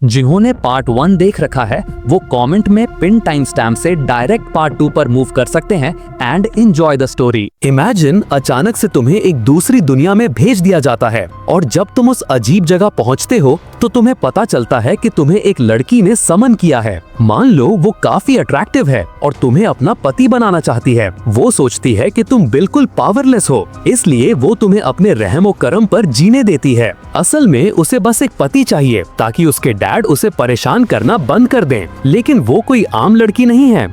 जिन्होंने पार्ट 1 देख रखा है वो कमेंट में पिन टाइम स्टैम्प से डायरेक्ट पार्ट 2 पर मूव कर सकते हैं and enjoy the story. Imagine अचानक से तुम्हें एक दूसरी दुनिया में भेज दिया जाता है और जब तुम उस अजीब जगह पहुंचते हो तो तुम्हें पता चलता है कि तुम्हें एक लड़की ने समन किया है। मान लो वो काफी अट्रैक्टिव है और तुम्हें अपना पति बनाना चाहती है। वो सोचती है कि तुम बिल्कुल पावरलेस हो, इसलिए वो तुम्हें अपने रहमो करम पर जीने देती है। असल में उसे बस एक पति चाहिए ताकि उसके डैड उसे परेशान करना बंद कर दें। लेकिन वो कोई आम लड़की नहीं है।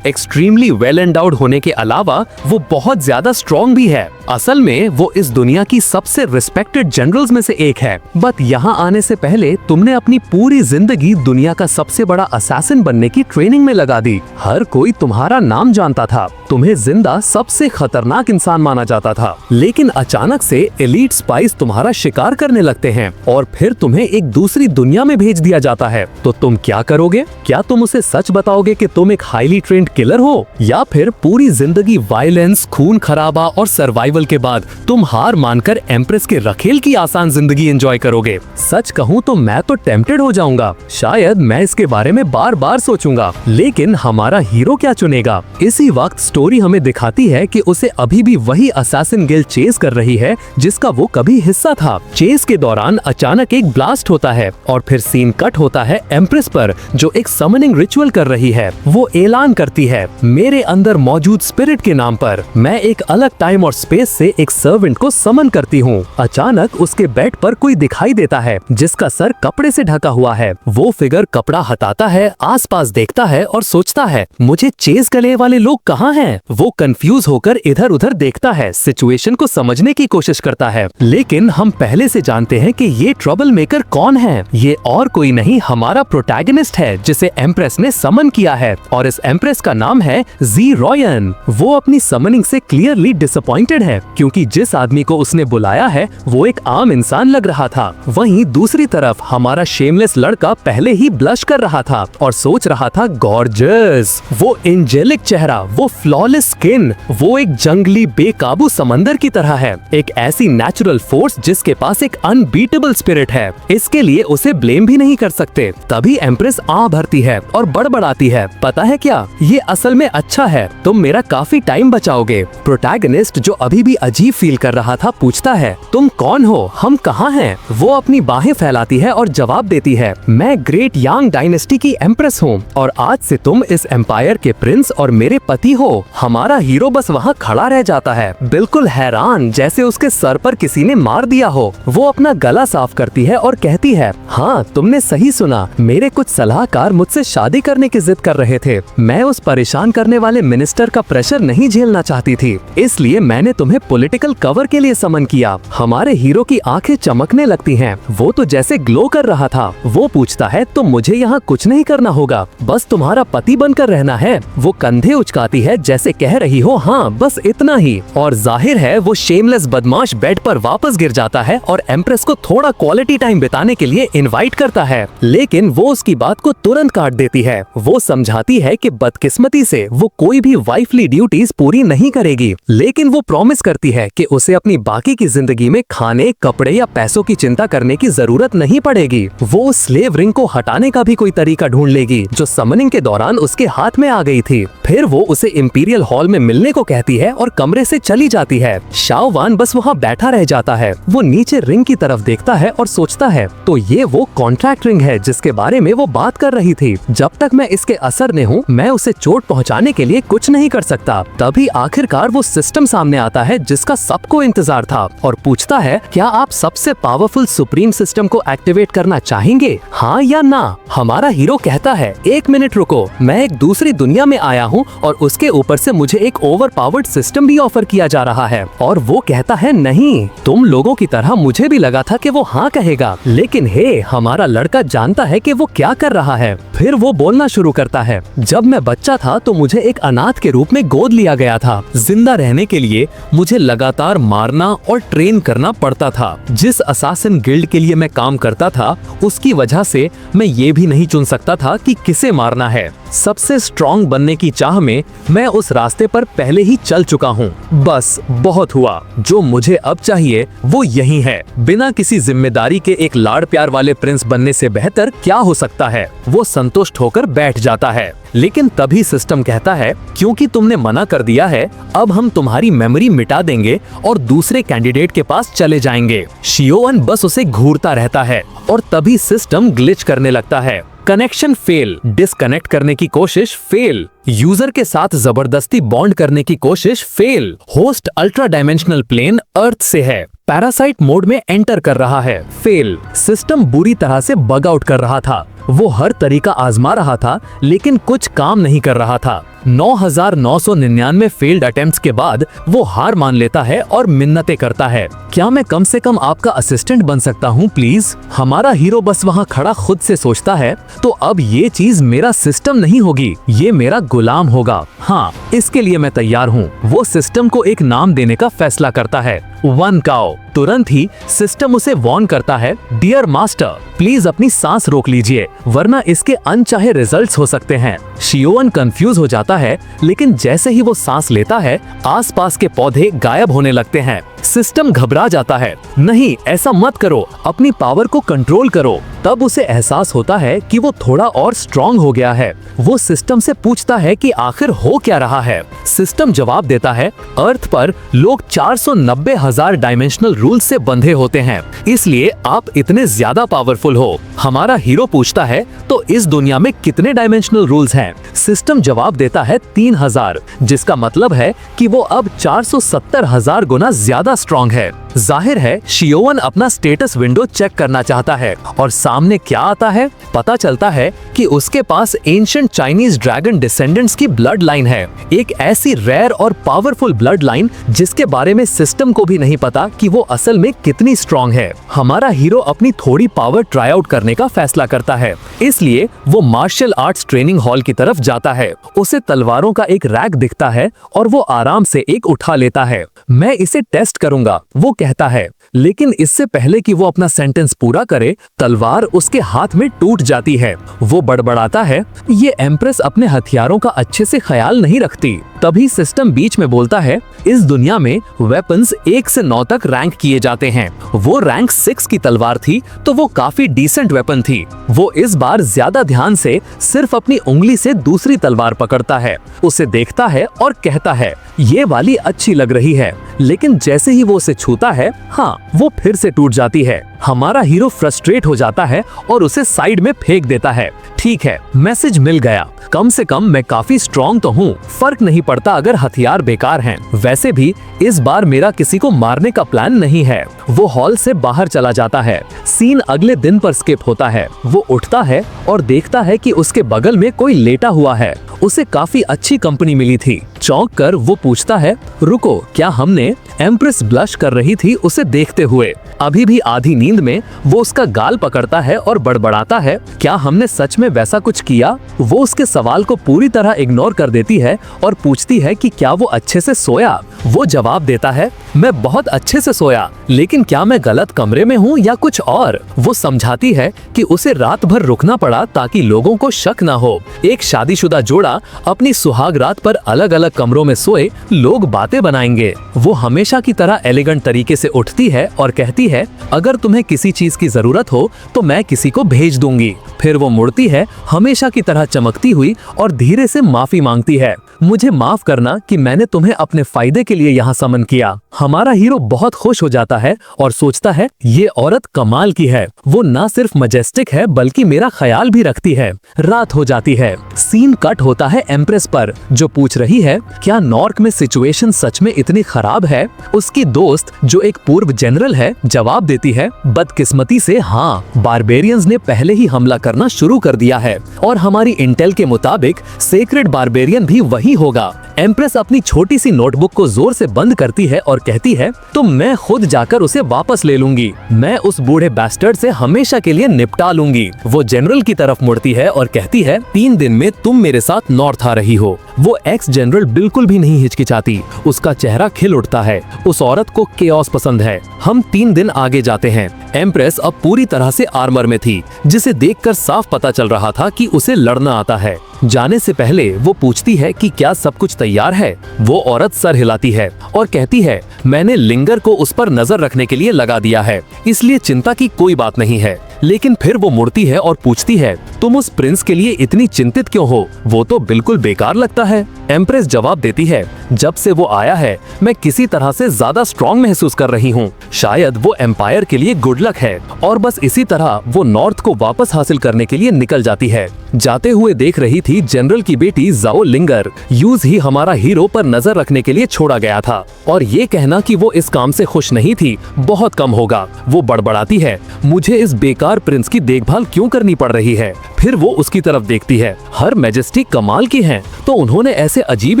एक्सट्रीमली वेल एंडाउड होने के अलावा वो बहुत ज्यादा स्ट्रॉन्ग भी है। असल में वो इस दुनिया की सबसे रिस्पेक्टेड जनरल्स में से एक है। बट यहाँ आने से पहले तुमने अपनी पूरी जिंदगी दुनिया का सबसे बड़ा असैसिन बनने की ट्रेनिंग में लगा दी। हर कोई तुम्हारा नाम जानता था, तुम्हें जिंदा सबसे खतरनाक इंसान माना जाता था। लेकिन अचानक से एलीट स्पाइस तुम्हारा शिकार करने लगते हैं और फिर तुम्हें एक दूसरी दुनिया में भेज दिया जाता है। तो तुम क्या करोगे? क्या तुम उसे सच बताओगे कि तुम एक हाईली ट्रेंड किलर हो, या फिर पूरी जिंदगी वायलेंस, खून खराबा और सर्वाइवल के बाद तुम हार मानकर एम्प्रेस के रखेल की आसान जिंदगी एंजॉय करोगे? सच कहूँ तो मैं तो टेम्प्टेड हो जाऊंगा। शायद मैं इसके बारे में बार बार सोचूंगा। लेकिन हमारा हीरो क्या चुनेगा? इसी वक्त स्टोरी हमें दिखाती है कि उसे अभी भी वही असैसिन गिल्ड चेस कर रही है जिसका वो कभी हिस्सा था। चेस के दौरान अचानक एक ब्लास्ट होता है और फिर सीन कट होता है एम्प्रेस पर, जो एक समनिंग रिचुअल कर रही है। वो ऐलान करती है, मेरे अंदर मौजूद स्पिरिट के नाम पर मैं एक अलग टाइम और स्पेस से एक सर्वेंट को समन करती हूँ। अचानक उसके बेड पर कोई दिखाई देता है जिसका सर कपड़े से ढका हुआ है। वो फिगर कपड़ा हटाता है, आसपास देखता है और सोचता है, मुझे चेस गले वाले लोग कहाँ हैं? वो कंफ्यूज होकर इधर उधर देखता है, सिचुएशन को समझने की कोशिश करता है। लेकिन हम पहले से जानते हैं कि ये ट्रबल मेकर कौन है। ये और कोई नहीं, हमारा प्रोटैगनिस्ट है जिसे एम्प्रेस ने समन किया है, और इस एम्प्रेस का नाम है जी रॉयन। वो अपनी समनिंग से क्लियरली डिसअपॉइंटेड है क्योंकि जिस आदमी को उसने बुलाया है वो एक आम इंसान लग रहा था। वहीं दूसरी तरफ हमारा शेमलेस लड़का पहले ही ब्लश कर रहा था और सोच रहा था, गॉर्जियस, वो एंजेलिक चेहरा, वो फ्लॉलेस स्किन, वो एक जंगली बेकाबू समंदर की तरह है, एक ऐसी नेचुरल फोर्स जिसके पास एक अनबीटेबल स्पिरिट है। इसके लिए उसे ब्लेम भी नहीं कर सकते। तभी एम्प्रेस आ भरती है और बड़बड़ाती है, पता है क्या, ये असल में अच्छा है, तुम मेरा काफी टाइम बचाओगे। प्रोटैगनिस्ट, जो अभी भी अजीब फील कर रहा था, पूछता है, तुम कौन हो, हम कहाँ हैं? वो अपनी बाहें फैलाती है और जवाब देती है, मैं ग्रेट यांग डायनेस्टी की एम्प्रेस हूँ और आज से तुम इस एम्पायर के प्रिंस और मेरे पति हो। हमारा हीरो बस वहाँ खड़ा रह जाता है, बिल्कुल हैरान, जैसे उसके सर पर किसी ने मार दिया हो। वो अपना गला साफ करती है और कहती है, हाँ तुमने सही सुना, मेरे कुछ सलाहकार मुझसे शादी करने की जिद कर रहे थे। मैं उस परेशान करने वाले मिनिस्टर का प्रेशर नहीं झेलना चाहती थी, इसलिए मैंने तुम्हें पॉलिटिकल कवर के लिए समन किया। हमारे हीरो की आंखें चमकने लगती हैं, वो तो जैसे ग्लो कर रहा था। वो पूछता है, तो मुझे यहाँ कुछ नहीं करना होगा, बस तुम्हारा पति बनकर रहना है। वो कंधे उचकाती है जैसे कह रही हो, हाँ बस इतना ही। और जाहिर है वो शेमलेस बदमाश बेड पर वापस गिर जाता है और एम्प्रेस को थोड़ा क्वालिटी टाइम बिताने के लिए इनवाइट करता है। लेकिन वो उसकी बात को तुरंत काट देती है। वो समझाती है कि बदकिस्मती से वो कोई भी वाइफली ड्यूटीज पूरी नहीं करेगी, लेकिन वो प्रॉमिस करती है कि उसे अपनी बाकी की जिंदगी में खाने, कपड़े या पैसों की चिंता करने की जरूरत नहीं पड़ेगी। वो स्लेव रिंग को हटाने का भी कोई तरीका ढूंढ लेगी जो समनिंग के दौरान उसके हाथ में आ गई थी। फिर वो उसे इंपीरियल हॉल में मिलने को कहती है और कमरे से चली जाती है। शाओवान बस वहाँ बैठा रह जाता है। वो नीचे रिंग की तरफ देखता है और सोचता है, तो ये वो कॉन्ट्रैक्ट रिंग है जिसके बारे में वो बात कर रही थी। जब तक मैं इसके असर में हूँ मैं उसे चोट पहुँचाने के लिए कुछ नहीं कर सकता। तभी आखिरकार वो सिस्टम सामने आता है जिसका सबको इंतजार था और पूछता है, क्या आप सबसे पावरफुल सुप्रीम सिस्टम को एक्टिवेट करना चाहेंगे, हाँ या ना? हमारा हीरो कहता है, एक मिनट रुको, मैं एक दूसरी दुनिया में आया हूँ और उसके ऊपर से मुझे एक ओवर पावर्ड सिस्टम भी ऑफर किया जा रहा है। और वो कहता है, नहीं, तुम लोगों की तरह मुझे भी लगा था कि वो हाँ कहेगा, लेकिन हे, हमारा लड़का जानता है कि वो क्या कर रहा है। फिर वो बोलना शुरू करता है, जब मैं बच्चा था तो मुझे एक अनाथ के रूप में गोद लिया गया था। जिंदा रहने के लिए मुझे लगातार मारना और ट्रेन करना पड़ता था। जिस असैसिन गिल्ड के लिए मैं काम करता था उसकी वजह से मैं ये भी नहीं चुन सकता था कि किसे मारना है। सबसे स्ट्रॉन्ग बनने की चाह में मैं उस रास्ते पर पहले ही चल चुका हूँ। बस बहुत हुआ, जो मुझे अब चाहिए वो यही है। बिना किसी जिम्मेदारी के एक लाड़ प्यार वाले प्रिंस बनने से बेहतर क्या हो सकता है। वो संतुष्ट होकर बैठ जाता है, लेकिन तभी सिस्टम कहता है क्योंकि तुमने मना कर दिया है, अब हम तुम्हारी मेमोरी मिटा देंगे और दूसरे कैंडिडेट के पास चले जाएंगे। शियोवन बस उसे घूरता रहता है और तभी सिस्टम ग्लिच करने लगता है। कनेक्शन फेल, डिस्कनेक्ट करने की कोशिश फेल, यूजर के साथ जबरदस्ती बॉन्ड करने की कोशिश fail, host ultra dimensional plane earth से है, पैरासाइट मोड में एंटर कर रहा है फेल। सिस्टम बुरी तरह से बग आउट कर रहा था। वो हर तरीका आजमा रहा था लेकिन कुछ काम नहीं कर रहा था। 9,999 फेल्ड अटेम्प्ट्स के बाद वो हार मान लेता है और मिन्नतें करता है, क्या मैं कम से कम आपका असिस्टेंट बन सकता हूँ प्लीज। हमारा हीरो बस वहाँ खड़ा खुद से सोचता है, तो अब ये चीज मेरा सिस्टम नहीं होगी, ये मेरा गुलाम होगा। हाँ, इसके लिए मैं तैयार हूँ। वो सिस्टम को एक नाम देने का फैसला करता है, वन काओ। तुरंत ही सिस्टम उसे वार्न करता है, डियर मास्टर प्लीज अपनी सांस रोक लीजिए, वरना इसके अनचाहे रिजल्ट्स हो सकते हैं। शियोवन कंफ्यूज हो जाता है, लेकिन जैसे ही वो सांस लेता है आसपास के पौधे गायब होने लगते हैं। सिस्टम घबरा जाता है, नहीं ऐसा मत करो, अपनी पावर को कंट्रोल करो। तब उसे एहसास होता है कि वो थोड़ा और स्ट्रॉन्ग हो गया है। वो सिस्टम से पूछता है कि आखिर हो क्या रहा है। सिस्टम जवाब देता है, अर्थ पर लोग 490,000 डायमेंशनल रूल से बंधे होते हैं, इसलिए आप इतने ज्यादा पावरफुल हो। हमारा हीरो पूछता है, तो इस दुनिया में कितने डायमेंशनल रूल्स हैं? सिस्टम जवाब देता है 3000, जिसका मतलब है कि वो अब 470,000 गुना ज्यादा स्ट्रॉन्ग है। जाहिर है शियोवन अपना स्टेटस विंडो चेक करना चाहता है और सामने क्या आता है? पता चलता है कि उसके पास एंशिएंट चाइनीज ड्रैगन डिसेंडेंट्स की ब्लड लाइन है, एक ऐसी रेयर और पावरफुल ब्लड लाइन जिसके बारे में सिस्टम को भी नहीं पता कि वो असल में कितनी स्ट्रॉन्ग है। हमारा हीरो अपनी थोड़ी पावर ट्राई आउट करने का फैसला करता है, इसलिए वो मार्शल आर्ट्स ट्रेनिंग हॉल की तरफ जाता है। उसे तलवारों का एक रैक दिखता है और वो आराम से एक उठा लेता है। मैं इसे टेस्ट करूंगा, वो कहता है, लेकिन इससे पहले कि वो अपना सेंटेंस पूरा करे तलवार उसके हाथ में टूट जाती है। वो बड़बड़ाता है, ये एम्प्रेस अपने हथियारों का अच्छे से ख्याल नहीं रखती। तभी सिस्टम बीच में बोलता है, इस दुनिया में वेपन्स 1 से 9 तक रैंक किए जाते हैं। वो रैंक 6 की तलवार थी, तो वो काफी डिसेंट वेपन थी। वो इस बार ज्यादा ध्यान से सिर्फ अपनी उंगली से दूसरी तलवार पकड़ता है, उसे देखता है और कहता है, ये वाली अच्छी लग रही है। लेकिन जैसे ही वो उसे छूता है, हाँ, वो फिर से टूट जाती है। हमारा हीरो फ्रस्ट्रेट हो जाता है और उसे साइड में फेंक देता है। ठीक है, मैसेज मिल गया, कम से कम मैं काफी स्ट्रॉन्ग तो हूँ, फर्क नहीं पड़ता अगर हथियार बेकार हैं। वैसे भी इस बार मेरा किसी को मारने का प्लान नहीं है। वो हॉल से बाहर चला जाता है। सीन अगले दिन पर स्किप होता है। वो उठता है और देखता है कि उसके बगल में कोई लेटा हुआ है। उसे काफी अच्छी कंपनी मिली थी। चौंक कर वो पूछता है, रुको, क्या हमने? एम्प्रेस ब्लश कर रही थी उसे देखते हुए। अभी भी आधी नींद में वो उसका गाल पकड़ता है और बड़बड़ाता है, क्या हमने सच में वैसा कुछ किया? वो उसके सवाल को पूरी तरह इग्नोर कर देती है और पूछती है कि क्या वो अच्छे से सोया? वो जवाब देता है, मैं बहुत अच्छे से सोया, लेकिन क्या मैं गलत कमरे में हूँ या कुछ और? वो समझाती है कि उसे रात भर रुकना पड़ा ताकि लोगों को शक न हो। एक शादीशुदा जोड़ा अपनी सुहाग रात पर अलग अलग कमरों में सोए, लोग बातें बनाएंगे। वो हमेशा की तरह एलिगेंट तरीके से उठती है और कहती है, अगर तुम्हें किसी चीज की जरूरत हो तो मैं किसी को भेज दूंगी। फिर वो मुड़ती है हमेशा की तरह चमकती हुई और धीरे से माफी मांगती है, मुझे माफ करना कि मैंने तुम्हें अपने फायदे के लिए यहाँ समन किया। हमारा हीरो बहुत खुश हो जाता है और सोचता है, ये औरत कमाल की है, वो ना सिर्फ मजेस्टिक है बल्कि मेरा ख्याल भी रखती है। रात हो जाती है। सीन कट होता है एम्प्रेस पर, जो पूछ रही है, क्या नॉर्क में सिचुएशन सच में इतनी खराब है? उसकी दोस्त जो एक पूर्व जनरल है जवाब देती है, बदकिस्मती से हाँ, बारबेरियंस ने पहले ही हमला करना शुरू कर दिया है और हमारी इंटेल के मुताबिक सेक्रेड बारबेरियन भी वही नहीं होगा। एम्प्रेस अपनी छोटी सी नोटबुक को जोर से बंद करती है और कहती है तो मैं खुद जाकर उसे वापस ले लूंगी। मैं उस बूढ़े बैस्टर्ड से हमेशा के लिए निपटा लूंगी। वो जनरल की तरफ मुड़ती है और कहती है 3 दिन में तुम मेरे साथ नॉर्थ आ रही हो। वो एक्स जनरल बिल्कुल भी नहीं हिचकिचाती। उसका चेहरा खिल उठता है। उस औरत को केओस पसंद है। हम 3 दिन आगे जाते हैं। एम्प्रेस अब पूरी तरह से आर्मर में थी, जिसे देखकर साफ पता चल रहा था कि उसे लड़ना आता है। जाने से पहले वो पूछती है कि क्या सब कुछ तैयार है। वो औरत सर हिलाती है और कहती है मैंने लिंगर को उस पर नजर रखने के लिए लगा दिया है, इसलिए चिंता की कोई बात नहीं है। लेकिन फिर वो मुड़ती है और पूछती है तुम उस प्रिंस के लिए इतनी चिंतित क्यों हो? वो तो बिल्कुल बेकार लगता है। एम्प्रेस जवाब देती है जब से वो आया है मैं किसी तरह से ज्यादा स्ट्रॉन्ग महसूस कर रही हूँ। शायद वो एम्पायर के लिए गुड लक है। और बस इसी तरह वो नॉर्थ को वापस हासिल करने के लिए निकल जाती है। जाते हुए देख रही थी जनरल की बेटी जाओ लिंगर। यूज ही हमारा हीरो पर नजर रखने के लिए छोड़ा गया था और ये कहना कि वो इस काम से खुश नहीं थी बहुत कम होगा। वो बड़बड़ाती है मुझे इस बेकार प्रिंस की देखभाल क्यों करनी पड़ रही है। फिर वो उसकी तरफ देखती है। हर मैजेस्टी कमाल की हैं, तो उन्होंने ऐसे अजीब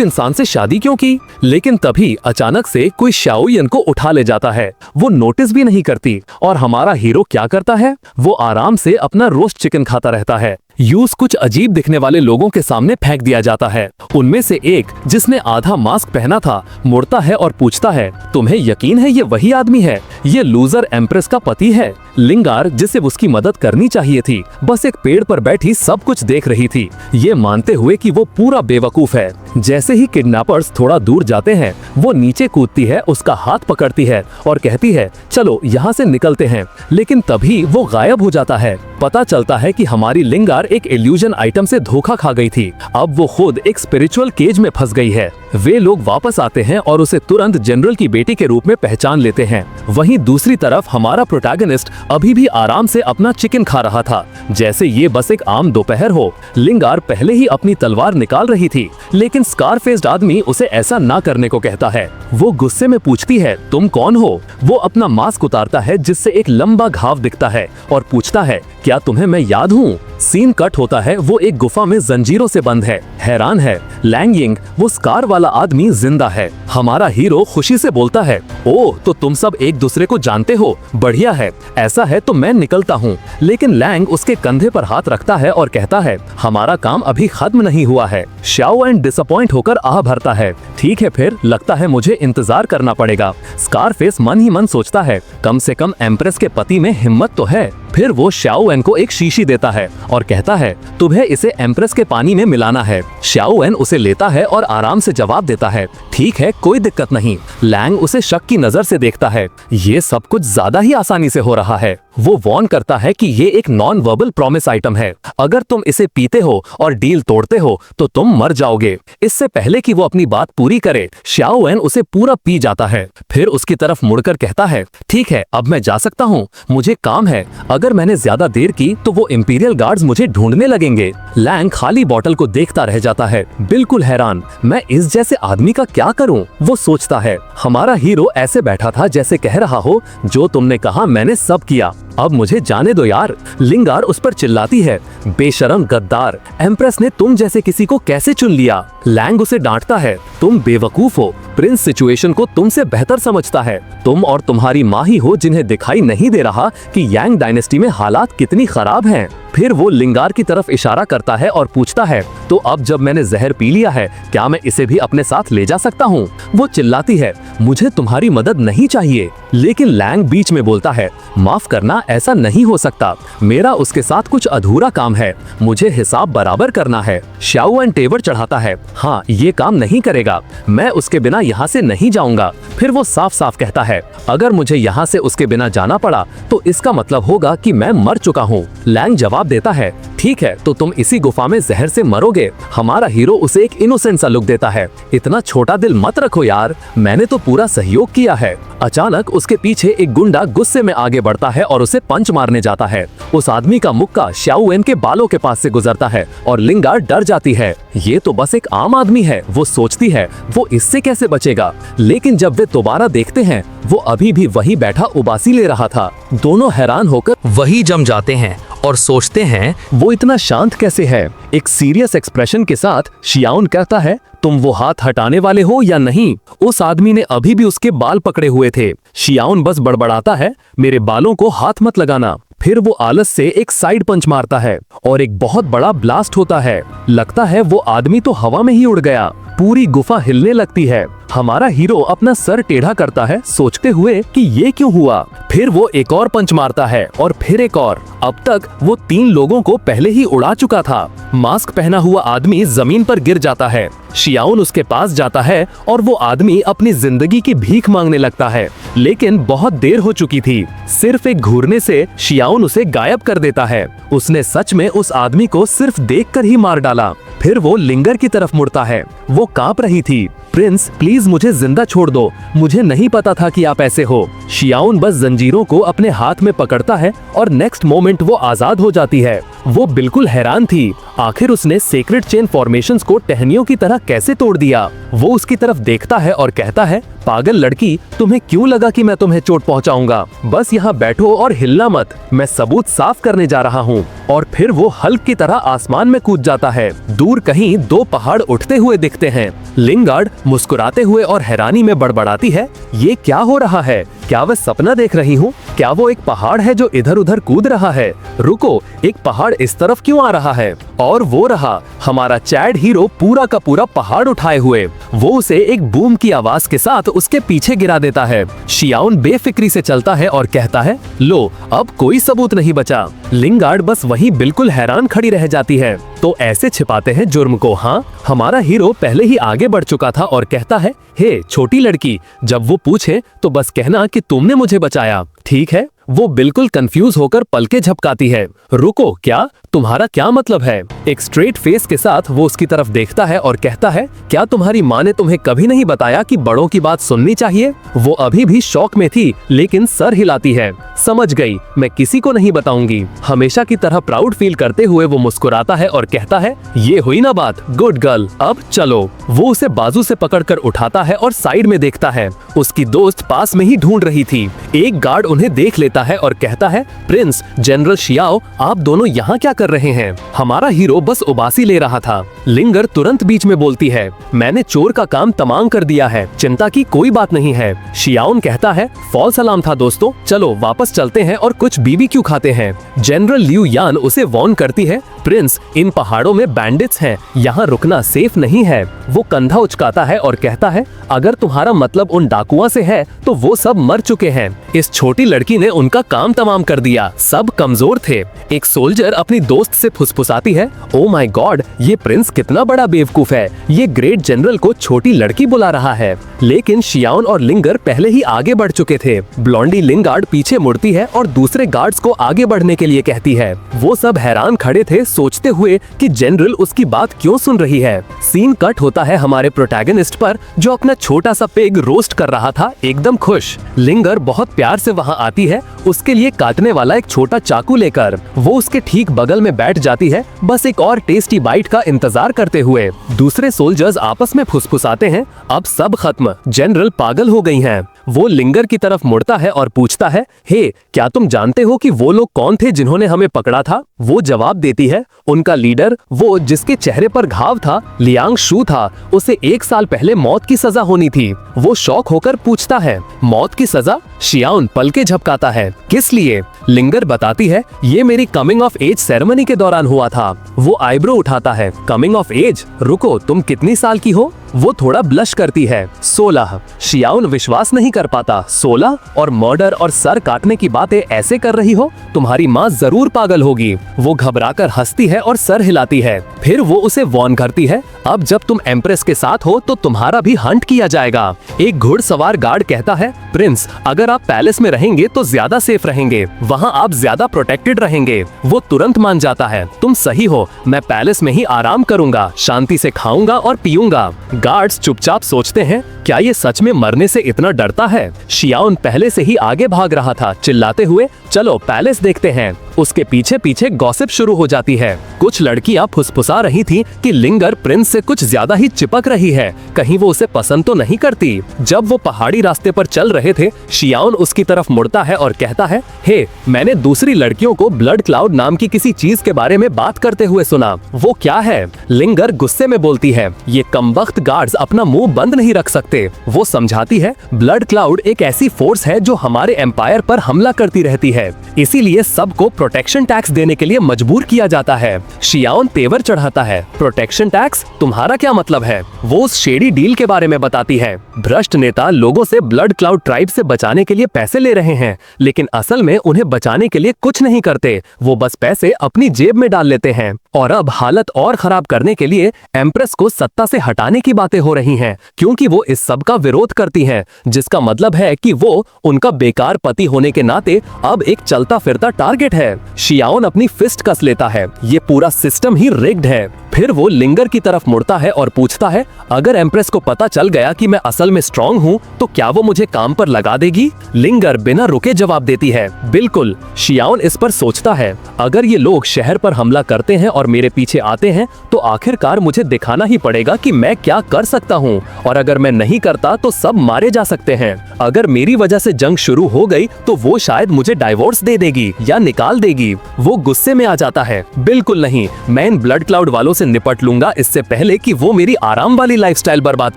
इंसान से शादी क्यों की? लेकिन तभी अचानक से कोई शाओयन को उठा ले जाता है। वो नोटिस भी नहीं करती और हमारा हीरो क्या करता है? वो आराम से अपना रोस्ट चिकन खाता रहता है। यूज कुछ अजीब दिखने वाले लोगों के सामने फेंक दिया जाता है। उनमें से एक जिसने आधा मास्क पहना था मुड़ता है और पूछता है तुम्हें यकीन है ये वही आदमी है? ये लूजर एम्प्रेस का पति है। लिंगार जिसे उसकी मदद करनी चाहिए थी बस एक पेड़ पर बैठी सब कुछ देख रही थी, ये मानते हुए कि वो पूरा बेवकूफ है। जैसे ही किडनैपर्स थोड़ा दूर जाते हैं वो नीचे कूदती है, उसका हाथ पकड़ती है और कहती है चलो यहाँ से निकलते हैं। लेकिन तभी वो गायब हो जाता है। पता चलता है कि हमारी लिंगार एक इल्यूजन आइटम से धोखा खा गई थी। अब वो खुद एक स्पिरिचुअल केज में फंस गई है। वे लोग वापस आते हैं और उसे तुरंत जनरल की बेटी के रूप में पहचान लेते हैं। वहीं दूसरी तरफ हमारा प्रोटैगनिस्ट अभी भी आराम से अपना चिकन खा रहा था, जैसे ये बस एक आम दोपहर हो। लिंगार पहले ही अपनी तलवार निकाल रही थी, लेकिन स्कारफेस्ड आदमी उसे ऐसा ना करने को कहता है। वो गुस्से में पूछती है तुम कौन हो? वो अपना मास्क उतारता है जिससे एक लंबा घाव दिखता है और पूछता है क्या तुम्हें मैं याद हूँ? सीन कट होता है। वो एक गुफा में जंजीरों से बंद है। हैरान है लैंग यिंग, वो स्कार वाला आदमी जिंदा है। हमारा हीरो खुशी से बोलता है ओह तो तुम सब एक दूसरे को जानते हो, बढ़िया है, ऐसा है तो मैं निकलता हूँ। लेकिन लैंग उसके कंधे पर हाथ रखता है और कहता है हमारा काम अभी खत्म नहीं हुआ है। शाओ एंड डिसअपॉइंट होकर आह भरता है ठीक है फिर लगता है मुझे इंतजार करना पड़ेगा। स्कारफेस मन ही मन सोचता है कम से कम एम्प्रेस के पति में हिम्मत तो है। फिर वो शाओएन को एक शीशी देता है और कहता है तुम्हें इसे एम्प्रेस के पानी में मिलाना है। शाओएन उसे लेता है और आराम से जवाब देता है ठीक है कोई दिक्कत नहीं। लैंग उसे शक की नजर से देखता है, ये सब कुछ ज्यादा ही आसानी से हो रहा है। वो वॉर्न करता है कि ये एक नॉन वर्बल प्रॉमिस आइटम है, अगर तुम इसे पीते हो और डील तोड़ते हो तो तुम मर जाओगे। इससे पहले कि वो अपनी बात पूरी करे शाओएन उसे पूरा पी जाता है। फिर उसकी तरफ मुड़कर कहता है ठीक है अब मैं जा सकता हूँ, मुझे काम है, अगर मैंने ज्यादा देर की तो वो इंपीरियल गार्ड्स मुझे ढूंढने लगेंगे। लैंग खाली बोतल को देखता रह जाता है बिल्कुल हैरान, मैं इस जैसे आदमी का क्या करूं? वो सोचता है हमारा हीरो ऐसे बैठा था जैसे कह रहा हो जो तुमने कहा मैंने सब किया, अब मुझे जाने दो यार। लिंगार उस पर चिल्लाती है बेशरम गद्दार, एम्प्रेस ने तुम जैसे किसी को कैसे चुन लिया? लैंग उसे डांटता है तुम बेवकूफ हो, प्रिंस सिचुएशन को तुमसे बेहतर समझता है। तुम और तुम्हारी माँ ही हो जिन्हें दिखाई नहीं दे रहा कि यांग डायनेस्टी में हालात कितनी खराब हैं। फिर वो लिंगार की तरफ इशारा करता है और पूछता है तो अब जब मैंने जहर पी लिया है क्या मैं इसे भी अपने साथ ले जा सकता हूँ? वो चिल्लाती है मुझे तुम्हारी मदद नहीं चाहिए। लेकिन लैंग बीच में बोलता है माफ करना ऐसा नहीं हो सकता, मेरा उसके साथ कुछ अधूरा काम है, मुझे हिसाब बराबर करना है। शाओएन तेवर चढ़ाता है हाँ ये काम नहीं करेगा, मैं उसके बिना यहाँ से नहीं जाऊंगा। फिर वो साफ साफ कहता है अगर मुझे यहाँ से उसके बिना जाना पड़ा तो इसका मतलब होगा कि मैं मर चुका हूँ। लैंग जवाब देता है ठीक है तो तुम इसी गुफा में जहर से मरोगे। हमारा हीरो उसे एक इनोसेंट सा लुक देता है इतना छोटा दिल मत रखो यार, मैंने तो पूरा सहयोग किया है। अचानक उसके पीछे एक गुंडा गुस्से में आगे बढ़ता है और उसे पंच मारने जाता है। उस आदमी का मुक्का शाओएन के बालों के पास से गुजरता है और लिंगार डर जाती है, ये तो बस एक आम आदमी है। वो सोचती है वो इससे कैसे बचेगा, लेकिन जब वे दोबारा देखते हैं वो अभी भी वहीं बैठा उबासी ले रहा था। दोनों हैरान होकर वही जम जाते हैं और सोचते हैं वो इतना शांत कैसे है। एक सीरियस एक्सप्रेशन के साथ शियाउन कहता है, तुम वो हाथ हटाने वाले हो या नहीं? उस आदमी ने अभी भी उसके बाल पकड़े हुए थे। शियाउन बस बड़बड़ाता है, मेरे बालों को हाथ मत लगाना। फिर वो आलस से एक साइड पंच मारता है और एक बहुत बड़ा ब्लास्ट होता है। लगता है वो आदमी तो हवा में ही उड़ गया। पूरी गुफा हिलने लगती है। हमारा हीरो अपना सर टेढ़ा करता है, सोचते हुए कि ये क्यों हुआ। फिर वो एक और पंच मारता है और फिर एक और। अब तक वो 3 लोगों को पहले ही उड़ा चुका था। मास्क पहना हुआ आदमी जमीन पर गिर जाता है। शियाउन उसके पास जाता है और वो आदमी अपनी जिंदगी की भीख मांगने लगता है, लेकिन बहुत देर हो चुकी थी। सिर्फ एक घूरने से शियाउन उसे गायब कर देता है। उसने सच में उस आदमी को सिर्फ देखकर ही मार डाला। फिर वो लिंगर की तरफ मुड़ता है। वो कांप रही थी। प्रिंस प्लीज मुझे जिंदा छोड़ दो, मुझे नहीं पता था कि आप ऐसे हो। शियाउन बस जंजीरों को अपने हाथ में पकड़ता है और नेक्स्ट मोमेंट वो आजाद हो जाती है। वो बिल्कुल हैरान थी, आखिर उसने सेक्रेट चेन फॉर्मेशंस को टहनियों की तरह कैसे तोड़ दिया। वो उसकी तरफ देखता है और कहता है, पागल लड़की, तुम्हें क्यों लगा कि मैं तुम्हें चोट पहुंचाऊंगा? बस यहाँ बैठो और हिलना मत, मैं सबूत साफ करने जा रहा हूँ। और फिर वो हल्क की तरह आसमान में कूद जाता है। दूर कहीं 2 पहाड़ उठते हुए दिखते हैं। लिंगार्ड मुस्कुराते हुए और हैरानी में बड़बड़ाती है, ये क्या हो रहा है? क्या वह सपना देख रही हूँ? क्या वो एक पहाड़ है जो इधर उधर कूद रहा है? रुको, एक पहाड़ इस तरफ क्यों आ रहा है? और वो रहा हमारा चैड हीरो पूरा का पूरा पहाड़ उठाए हुए। वो उसे एक बूम की आवाज के साथ उसके पीछे गिरा देता है। शियाउन बेफिक्री से चलता है और कहता है, लो अब कोई सबूत नहीं बचा। लिंगार्ड बस वहीं बिल्कुल हैरान खड़ी रह जाती है। तो ऐसे छिपाते हैं जुर्म को? हाँ, हमारा हीरो पहले ही आगे बढ़ चुका था और कहता है, हे छोटी लड़की, जब वो पूछे तो बस कहना कि तुमने मुझे बचाया, ठीक है? वो बिल्कुल कंफ्यूज होकर पलके झपकाती है। रुको, क्या? तुम्हारा क्या मतलब है? एक स्ट्रेट फेस के साथ वो उसकी तरफ देखता है और कहता है, क्या तुम्हारी माँ ने तुम्हें कभी नहीं बताया कि बड़ों की बात सुननी चाहिए? वो अभी भी शौक में थी, लेकिन सर हिलाती है। समझ गई, मैं किसी को नहीं बताऊंगी। हमेशा की तरह प्राउड फील करते हुए वो मुस्कुराता है और कहता है, ये हुई ना बात, गुड गर्ल, अब चलो। वो उसे बाजू से पकड़कर उठाता है और साइड में देखता है। उसकी दोस्त पास में ही ढूंढ रही थी। एक गार्ड उन्हें देख लेता है और कहता है, प्रिंस, जनरल शियाओ, आप दोनों यहाँ क्या कर रहे हैं? हमारा हीरो बस उबासी ले रहा था। लिंगर तुरंत बीच में बोलती है, मैंने चोर का काम तमाम कर दिया है, चिंता की कोई बात नहीं है। शियाउन कहता है, फॉल्स अलार्म था दोस्तों, चलो वापस चलते हैं और कुछ बीबीक्यू खाते हैं। जनरल लियू यान उसे वार्न करती है, प्रिंस, इन पहाड़ों में बैंडिट्स हैं, यहाँ रुकना सेफ नहीं है। वो कंधा उचकाता है और कहता है, अगर तुम्हारा मतलब उन डाकुओं से है तो वो सब मर चुके हैं। इस छोटी लड़की ने उनका काम तमाम कर दिया, सब कमजोर थे। एक सोल्जर अपनी दोस्त से फुसफुसाती है, ओ माय गॉड, ये प्रिंस कितना बड़ा बेवकूफ है, ये ग्रेट जनरल को छोटी लड़की बुला रहा है। लेकिन शियाउन और लिंगर पहले ही आगे बढ़ चुके थे। ब्लॉन्डी लिंगार्ड पीछे मुड़ती है और दूसरे गार्ड्स को आगे बढ़ने के लिए कहती है। वो सब हैरान खड़े थे, सोचते हुए कि जनरल उसकी बात क्यों सुन रही है। सीन कट होता है हमारे प्रोटैगनिस्ट पर, जो अपना छोटा सा पिग रोस्ट कर रहा था, एकदम खुश। लिंगर बहुत प्यार से वहाँ आती है, उसके लिए काटने वाला एक छोटा चाकू लेकर। वो उसके ठीक बगल में बैठ जाती है, बस एक और टेस्टी बाइट का इंतजार करते हुए। दूसरे सोल्जर्स आपस में फुसफुसाते हैं, अब सब खत्म, जनरल पागल हो गई हैं। वो लिंगर की तरफ मुड़ता है और पूछता है, हे, क्या तुम जानते हो कि वो लोग कौन थे जिन्होंने हमें पकड़ा था? वो जवाब देती है, उनका लीडर, वो जिसके चेहरे पर घाव था, लियांग शू था, उसे 1 साल पहले मौत की सजा होनी थी। वो शॉक होकर पूछता है, मौत की सजा? शियाउन पलके झपकाता है, किस लिए? लिंगर बताती है, ये मेरी कमिंग ऑफ एज सेरेमनी के दौरान हुआ था। वो आईब्रो उठाता है, कमिंग ऑफ एज? रुको, तुम कितनी साल की हो? वो थोड़ा ब्लश करती है, 16। शियाउन विश्वास नहीं कर पाता, 16 और मर्डर और सर काटने की बातें ऐसे कर रही हो? तुम्हारी माँ जरूर पागल होगी। वो घबराकर हंसती है और सर हिलाती है। फिर वो उसे वार्न करती है, अब जब तुम एम्प्रेस के साथ हो तो तुम्हारा भी हंट किया जाएगा। एक घुड़सवार गार्ड कहता है, प्रिंस, अगर आप पैलेस में रहेंगे तो ज्यादा सेफ रहेंगे, वहाँ आप ज्यादा प्रोटेक्टेड रहेंगे। वो तुरंत मान जाता है, तुम सही हो, मैं पैलेस में ही आराम करूंगा, शांति से खाऊंगा और पीऊंगा। गार्ड्स चुपचाप सोचते हैं, क्या ये सच में मरने से इतना डरता है? शियाउन पहले से ही आगे भाग रहा था, चिल्लाते हुए, चलो पैलेस देखते हैं। उसके पीछे पीछे गॉसिप शुरू हो जाती है। कुछ लड़कियां फुसफुसा रही थी कि लिंगर प्रिंस से कुछ ज्यादा ही चिपक रही है, कहीं वो उसे पसंद तो नहीं करती। जब वो पहाड़ी रास्ते पर चल रहे थे, शियाओन उसकी तरफ मुड़ता है और कहता है, हे, मैंने दूसरी लड़कियों को ब्लड क्लाउड नाम की किसी चीज के बारे में बात करते हुए सुना। वो क्या है? लिंगर गुस्से में बोलती है, ये कमबख्त गार्ड्स अपना मुंह बंद नहीं रख सकते। वो समझाती है, ब्लड क्लाउड एक ऐसी फोर्स है जो हमारे एम्पायर पर हमला करती रहती है, इसीलिए सबको प्रोटेक्शन टैक्स देने के लिए मजबूर किया जाता है। शियाओन तेवर चढ़ाता है, प्रोटेक्शन टैक्स? तुम्हारा क्या मतलब है? वो उस शेडी डील के बारे में बताती है। भ्रष्ट नेता लोगों से ब्लड क्लाउड ट्राइब से बचाने के लिए पैसे ले रहे हैं, लेकिन असल में उन्हें बचाने के लिए कुछ नहीं करते। वो बस पैसे अपनी जेब में डाल लेते हैं। और अब हालत और खराब करने के लिए एम्प्रेस को सत्ता से हटाने की बातें हो रही हैं, क्योंकि वो इस सब का विरोध करती हैं, जिसका मतलब है कि वो उनका बेकार पति होने के नाते अब एक चलता फिरता टारगेट है। शियाओन अपनी फिस्ट कस लेता है, ये पूरा सिस्टम ही रिग्ड है। फिर वो लिंगर की तरफ मुड़ता है और पूछता है, अगर एम्प्रेस को पता चल गया कि मैं असल में स्ट्रांग हूँ तो क्या वो मुझे काम पर लगा देगी? लिंगर बिना रुके जवाब देती है, बिल्कुल। शियाओन इस पर सोचता है, अगर ये लोग शहर पर हमला करते हैं और मेरे पीछे आते हैं तो आखिरकार मुझे दिखाना ही पड़ेगा कि मैं क्या कर सकता हूँ, और अगर मैं नहीं करता तो सब मारे जा सकते हैं। अगर मेरी वजह से जंग शुरू हो गई तो वो शायद मुझे डाइवोर्स दे देगी या निकाल देगी। वो गुस्से में आ जाता है, बिल्कुल नहीं, मैं इन ब्लड क्लाउड वालों से निपट लूंगा इससे पहले कि वो मेरी आराम वाली लाइफस्टाइल बर्बाद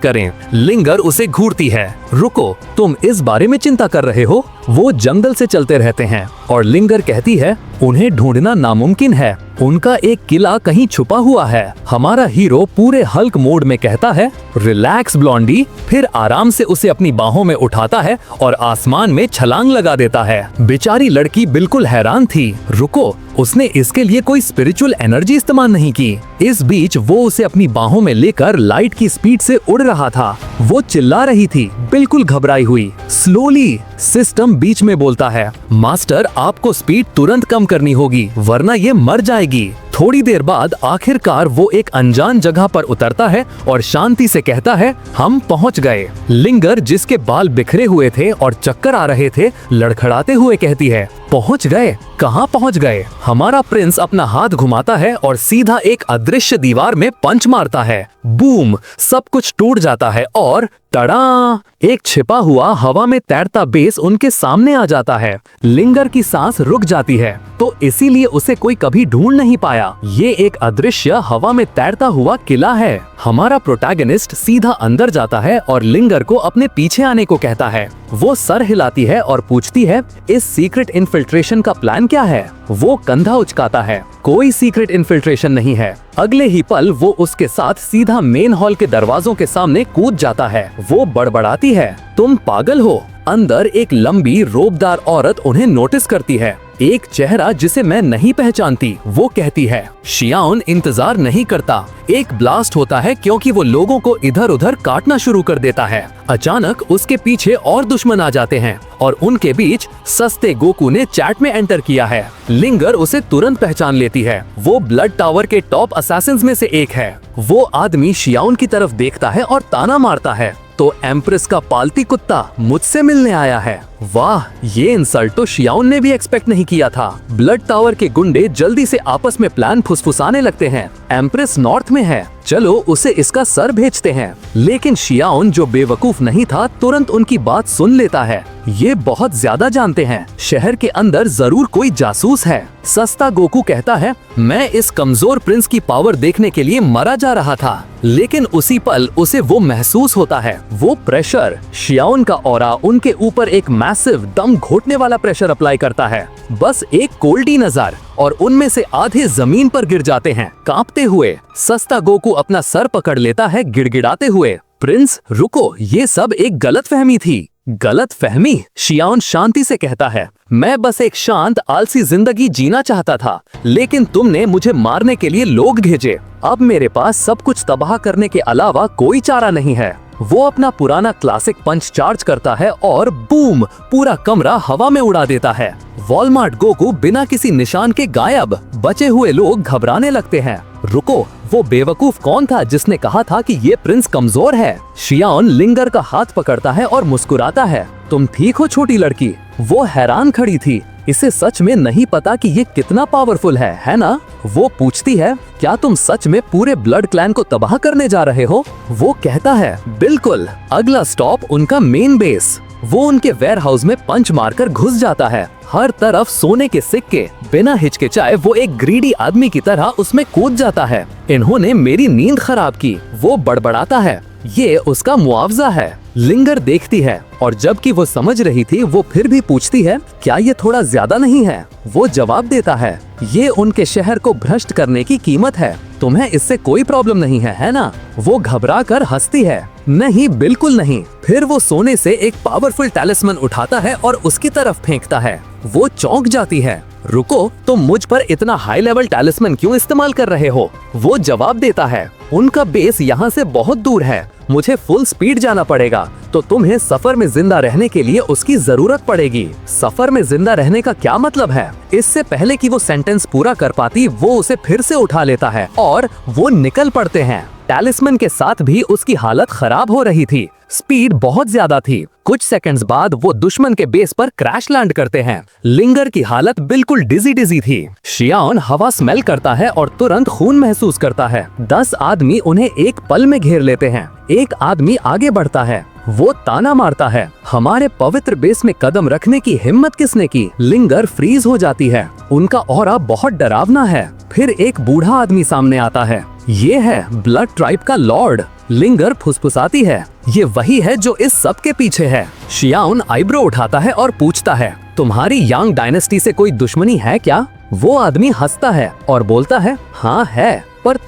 करें। लिंगर उसे घूरती है, रुको, तुम इस बारे में चिंता कर रहे हो? वो जंगल से चलते रहते हैं और लिंगर कहती है, उन्हें ढूंढना नामुमकिन है, उनका एक किला कहीं छुपा हुआ है। हमारा हीरो पूरे हल्क मोड में कहता है, रिलैक्स ब्लॉन्डी, फिर आराम से उसे अपनी बाहों में उठाता है और आसमान में छलांग लगा देता है। बेचारी लड़की बिल्कुल हैरान थी, रुको, उसने इसके लिए कोई स्पिरिचुअल एनर्जी इस्तेमाल नहीं की। इस बीच वो उसे अपनी बाहों में लेकर लाइट की स्पीड से उड़ रहा था। वो चिल्ला रही थी, बिल्कुल घबराई हुई। स्लोली, सिस्टम बीच में बोलता है, मास्टर, आपको स्पीड तुरंत कम करनी होगी वरना ये मर जाएगी। थोड़ी देर बाद आखिरकार वो एक अनजान जगह पर उतरता है और शांति से कहता है, हम पहुंच गए। लिंगर, जिसके बाल बिखरे हुए थे और चक्कर आ रहे थे, लड़खड़ाते हुए कहती है, पहुंच गए? कहाँ पहुंच गए? हमारा प्रिंस अपना हाथ घुमाता है और सीधा एक अदृश्य दीवार में पंच मारता है। बूम, सब कुछ टूट जाता है और टड़ा, एक छिपा हुआ हवा में तैरता बेस उनके सामने आ जाता है। लिंगर की सांस रुक जाती है, तो इसीलिए उसे कोई कभी ढूंढ नहीं पाया। ये एक अदृश्य हवा में तैरता हुआ किला है। हमारा प्रोटैगनिस्ट सीधा अंदर जाता है और लिंगर को अपने पीछे आने को कहता है। वो सर हिलाती है और पूछती है, इस सीक्रेट इन्फिल्ट्रेशन का प्लान क्या है? वो कंधा उचकाता है, कोई सीक्रेट इन्फिल्ट्रेशन नहीं है। अगले ही पल वो उसके साथ सीधा मेन हॉल के दरवाजों के सामने कूद जाता है। वो बड़बड़ाती है, तुम पागल हो। अंदर एक लंबी रोबदार औरत उन्हें नोटिस करती है, एक चेहरा जिसे मैं नहीं पहचानती। वो कहती है, शियाओन इंतजार नहीं करता। एक ब्लास्ट होता है क्योंकि वो लोगों को इधर उधर काटना शुरू कर देता है। अचानक उसके पीछे और दुश्मन आ जाते हैं और उनके बीच सस्ते गोकू ने चैट में एंटर किया है। लिंगर उसे तुरंत पहचान लेती है, वो ब्लड टावर के टॉप असैसिन्स में से एक है। वो आदमी शियाओन की तरफ देखता है और ताना मारता है, तो एम्प्रेस का पालती कुत्ता मुझसे मिलने आया है। वाह, ये इंसल्ट तो शियाओन ने भी एक्सपेक्ट नहीं किया था। ब्लड टावर के गुंडे जल्दी से आपस में प्लान फुसफुसाने लगते हैं। एम्प्रेस नॉर्थ में है, चलो उसे इसका सर भेजते हैं। लेकिन शियाओन, जो बेवकूफ नहीं था, तुरंत उनकी बात सुन लेता है। ये बहुत ज्यादा जानते हैं, शहर के अंदर जरूर कोई जासूस है। सस्ता गोकू कहता है, मैं इस कमजोर प्रिंस की पावर देखने के लिए मरा जा रहा था। लेकिन उसी पल उसे वो महसूस होता है, वो प्रेशर। शियाओन का ऑरा उनके ऊपर एक मैसिव दम घोटने वाला प्रेशर अप्लाई करता है। बस एक कोल्डी नजर और उनमें से आधे जमीन पर गिर जाते हैं कांपते हुए। सस्ता गोकू अपना सर पकड़ लेता है गिड़गिड़ाते हुए, प्रिंस रुको, ये सब एक गलतफहमी थी। गलतफहमी? शियाओन शांति से कहता है, मैं बस एक शांत आलसी जिंदगी जीना चाहता था, लेकिन तुमने मुझे मारने के लिए लोग भेजे। अब मेरे पास सब कुछ तबाह करने के अलावा कोई चारा नहीं है। वो अपना पुराना क्लासिक पंच चार्ज करता है और बूम, पूरा कमरा हवा में उड़ा देता है। वॉलमार्ट गोकू बिना किसी निशान के गायब। बचे हुए लोग घबराने लगते हैं। रुको, वो बेवकूफ कौन था जिसने कहा था कि ये प्रिंस कमजोर है? शियाओन लिंगर का हाथ पकड़ता है और मुस्कुराता है। तुम ठीक हो छोटी लड़की? वो हैरान खड़ी थी। इसे सच में नहीं पता कि ये कितना पावरफुल है ना? वो पूछती है, क्या तुम सच में पूरे ब्लड क्लैन को तबाह करने जा रहे हो? वो कहता है, बिल्कुल। अगला स्टॉप उनका मेन बेस। वो उनके वेयरहाउस में पंच मारकर घुस जाता है। हर तरफ सोने के सिक्के। बिना हिचकिचाए वो एक ग्रीडी आदमी की तरह उसमें कूद जाता है। इन्होंने मेरी नींद खराब की, वो बड़बड़ाता है। ये उसका मुआवजा है। लिंगर देखती है और जबकि वो समझ रही थी, वो फिर भी पूछती है, क्या ये थोड़ा ज्यादा नहीं है? वो जवाब देता है, ये उनके शहर को भ्रष्ट करने की कीमत है। तुम्हें इससे कोई प्रॉब्लम नहीं है ना? वो घबरा कर हंसती है, नहीं बिल्कुल नहीं। फिर वो सोने से एक पावरफुल टैलिस्मन उठाता है और उसकी तरफ फेंकता है। वो चौंक जाती है, रुको, तुम मुझ पर इतना हाई लेवल टैलिस्मन क्यों इस्तेमाल कर रहे हो? वो जवाब देता है, उनका बेस यहाँ से बहुत दूर है, मुझे फुल स्पीड जाना पड़ेगा, तो तुम्हें सफर में जिंदा रहने के लिए उसकी जरूरत पड़ेगी। सफर में जिंदा रहने का क्या मतलब है? इससे पहले कि वो सेंटेंस पूरा कर पाती, वो उसे फिर से उठा लेता है और वो निकल पड़ते हैं। टैलिस्मन के साथ भी उसकी हालत खराब हो रही थी। स्पीड बहुत ज्यादा थी। कुछ सेकंड्स बाद वो दुश्मन के बेस पर क्रैश लैंड करते हैं। लिंगर की हालत बिल्कुल डिजी थी। शियाओन हवा स्मेल करता है और तुरंत खून महसूस करता है। 10 आदमी उन्हें एक पल में घेर लेते हैं। एक आदमी आगे बढ़ता है, वो ताना मारता है, हमारे पवित्र बेस में कदम रखने की हिम्मत किसने की? लिंगर फ्रीज हो जाती है। उनका ऑरा बहुत डरावना है। फिर एक बूढ़ा आदमी सामने आता है। ये है ब्लड ट्राइब का लॉर्ड। लिंगर फुसफुसाती है, ये वही है जो इस सब के पीछे है। शियाओन आईब्रो उठाता है और पूछता है, तुम्हारी यांग डायनेस्टी से कोई दुश्मनी है क्या? वो आदमी हंसता है और बोलता है, हाँ है, पर